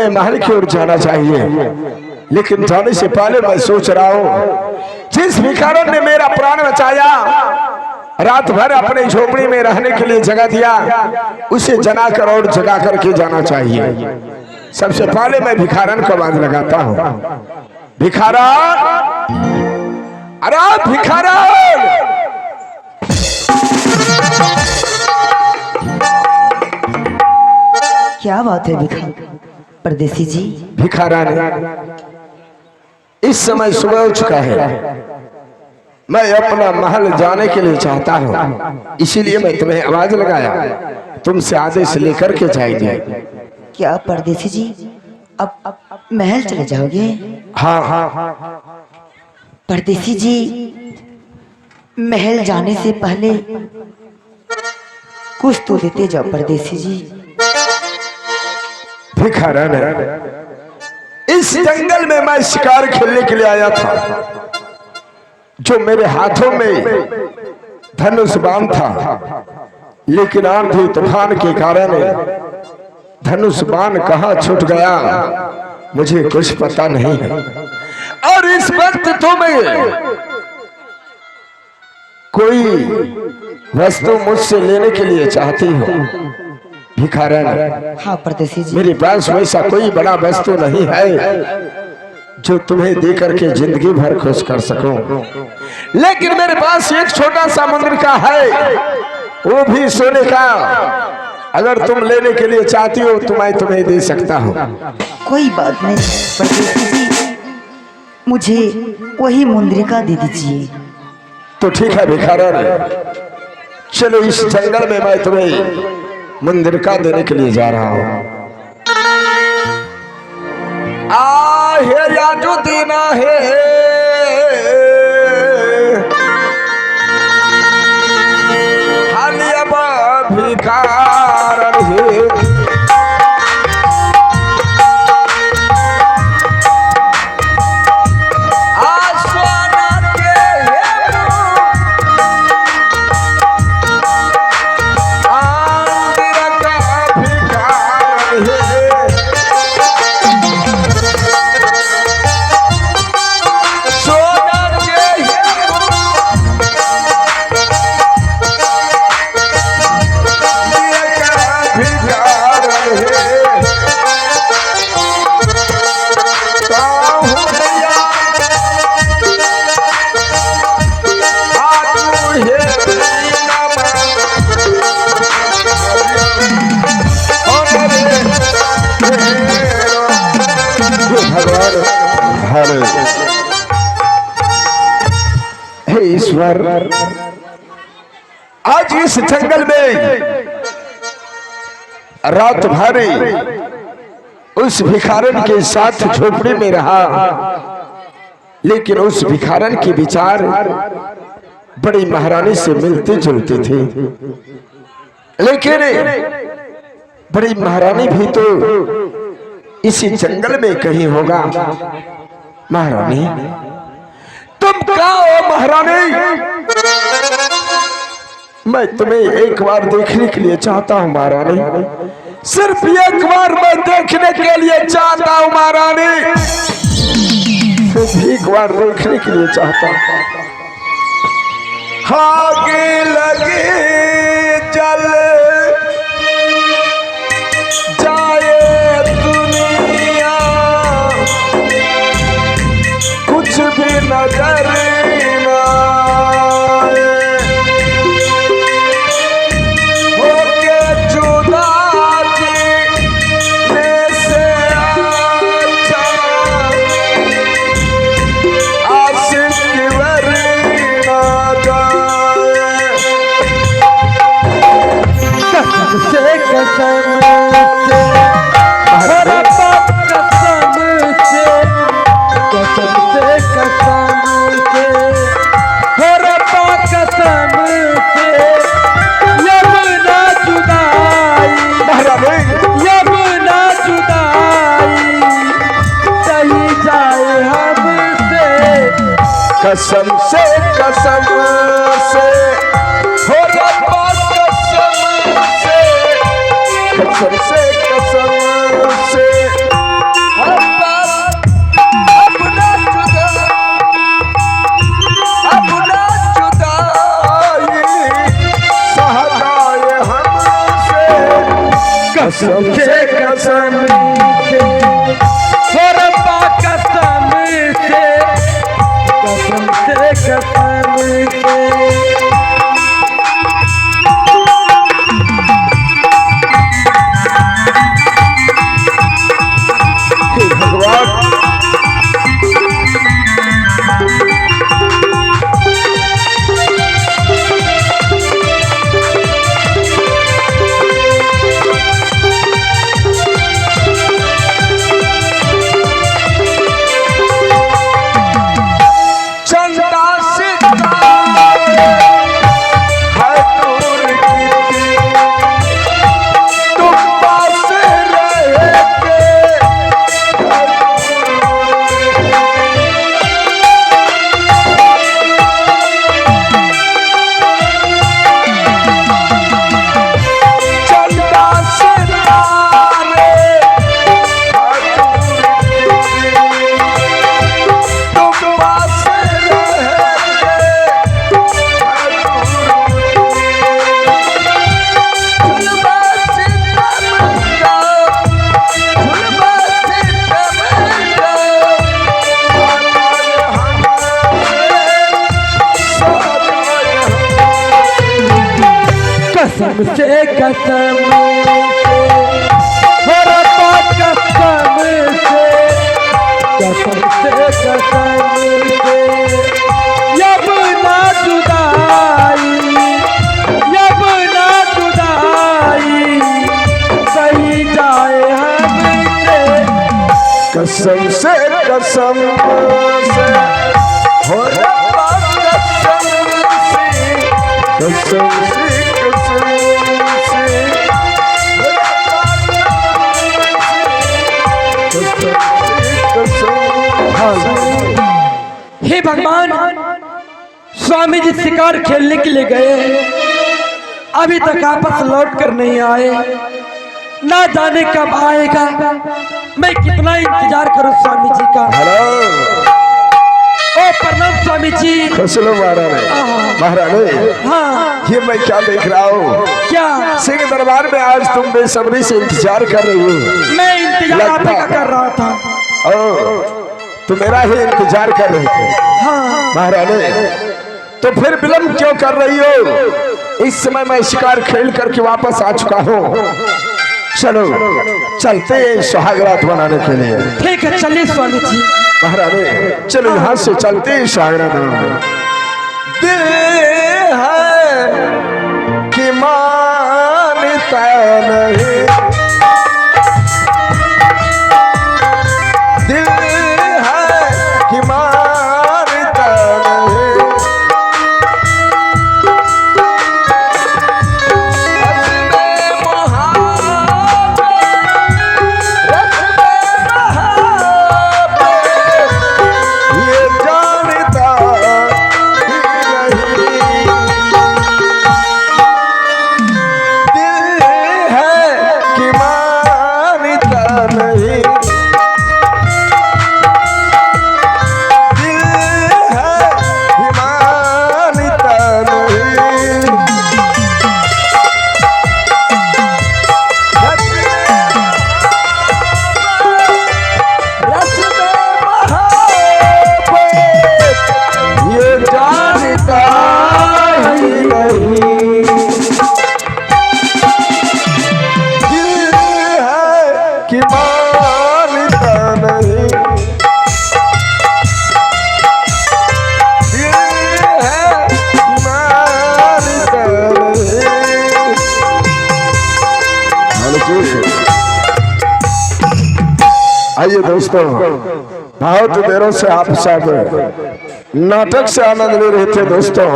तुम्हें महल की ओर जाना चाहिए, लेकिन जाने से पहले मैं सोच रहा हूँ जिस भिखारन ने मेरा प्राण बचाया, रात भर अपने झोपड़ी में रहने के लिए जगह दिया, उसे जनाकर और जगा करके जाना चाहिए। सबसे पहले मैं भिखारन को आवाज लगाता हूँ, भिखारन, अरे भिखारन! क्या बात है परदेसी जी? भिखारन, इस समय सुबह हो चुका है, मैं अपना महल जाने के लिए चाहता हूँ, इसीलिए मैं तुम्हें आवाज लगाया, तुमसे आदेश लेकर के जाइए। क्या परदेसी जी अब महल चले जाओगे? हाँ हाँ परदेसी जी, महल जाने से पहले कुछ तो देते जाओ परदेसी जी। भिखारन, इस जंगल में मैं शिकार खेलने के लिए आया था, जो मेरे हाथों में धनुष बाण था, लेकिन आंधी तूफान के कारण धनुष बाण कहाँ छूट गया मुझे कुछ पता नहीं है। और इस वक्त तुम्हें कोई वस्तु मुझसे लेने के लिए चाहती हो भिखारन? हाँ परदेसी जी। मेरे पास वैसा कोई बड़ा वस्तु नहीं है जो तुम्हें देकर के जिंदगी भर खुश कर सकूं, लेकिन मेरे पास एक छोटा सा मंदिर का है, वो भी सोने का। अगर तुम लेने के लिए चाहती हो तो मैं तुम्हें दे सकता हूँ। कोई बात नहीं परदेसी जी, मुझे वही मुंद्रिका दे दीजिए। तो ठीक है भिखारन, चलो इस जंगल में मैं तुम्हें मुंद्रिका देने के लिए जा रहा हूँ। आहे यादू दीना है, हालिया भिखारन है, हे ईश्वर, आज इस जंगल में रात भर उस भिखारन के साथ झोपड़ी में रहा, लेकिन उस भिखारन के विचार बड़ी महारानी से मिलते जुलते थे, लेकिन बड़ी महारानी भी तो इसी जंगल में कहीं होगा। महारानी, तुम कहाँ हो महारानी? मैं तुम्हें एक बार देखने के लिए चाहता हूँ महारानी, सिर्फ एक बार मैं देखने के लिए चाहता हूँ महारानी, सिर्फ एक बार देखने के लिए चाहता हूँ। आगे लगे जल जाए दुनिया, कुछ भी नजर ना होके जुदा जीने से अच्छा आशिक वरना जाए। कसम से कसम से कसम से कसम से हो रब्बा, कसम से कसम से कसम से कसम हो रब्बा कसम से कसम से कसम से कसम से कसम हो रब्बा कसम से जब ना जुदाई सही जाए हमसे कसम से कसम से हो रब्बा कसम से हे भगवान, स्वामी जी शिकार खेलने के लिए गए, अभी तक वापस लौट कर नहीं आए। ना जाने कब आएगा, मैं कितना इंतजार करूं स्वामी जी का। ओ प्रणाम स्वामी जी। खुश लो महारानी। हाँ, ये मैं क्या देख रहा हूँ? क्या? सिंह दरबार में आज तुम बेसब्री से इंतजार कर रही हो। मैं इंतजार आप ही का कर रहा था। ओ, तो मेरा ही इंतजार कर रहे थे। हाँ महारानी, तो फिर विलम्ब क्यों कर रही हो? इस समय मैं शिकार खेल करके वापस आ चुका हूँ। चलो चलते हैं सुहागरात बनाने के लिए। ठीक है, चलिए स्वामी जी। महारानी चलो यहाँ से चलते हैं सुहागरात बनाने। दिल है कि मानता नहीं, दिल है कि मानता नहीं, रस्मे मोहब्बत, ये जानता ही नहीं। दिल है कि मानता नहीं, दिल है कि मानता नहीं। रस्मे मोहब्बत, ये जानता ही नहीं। दिल है कि मानता नहीं, दिल है कि मानता नहीं। आइए दोस्तों, बहुत देरों से आप सब नाटक से आनंद ले रहे थे दोस्तों।